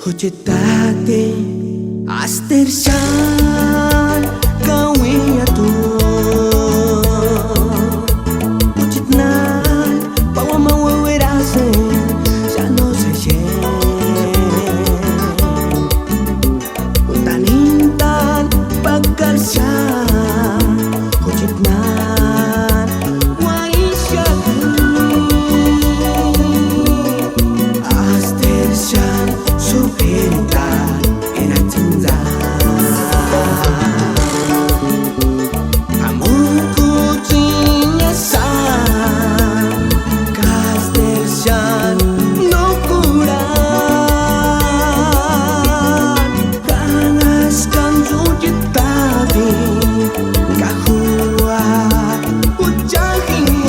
Hojetate astersan gawe atur Ujitnan bawa mawawirasen Sano sayen Utanintan pagkarsan Hojitnan waisyatu Astersan superintan enatunza Amuku cinyasan Kastersan nokuran Kangaskan sujitati Kahua ucahimot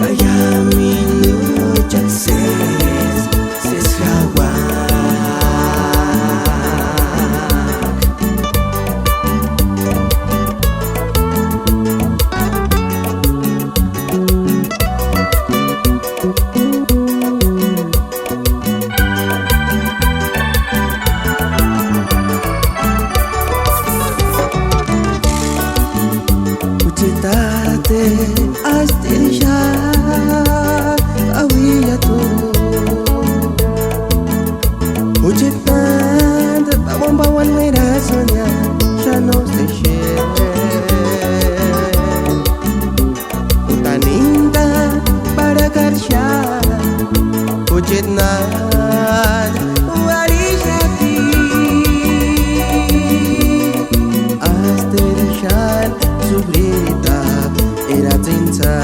Kaya minujat sesrawak Ujitate astirshan awiyatu Ujitan bawan-bawan merasanya Shano station Utaninda para karsya Ujitnan warisati Astirshan Subritab era cinta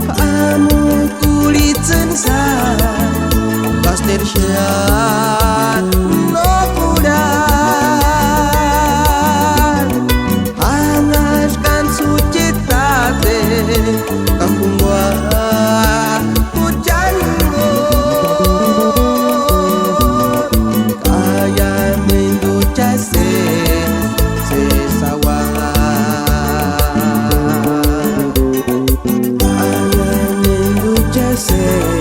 Pamu kulit sensa Pastirshan nokudan Hangaskan sucitate Kakumwa hujanmu Kaya minggu jase Sesawang Kaya minggu jase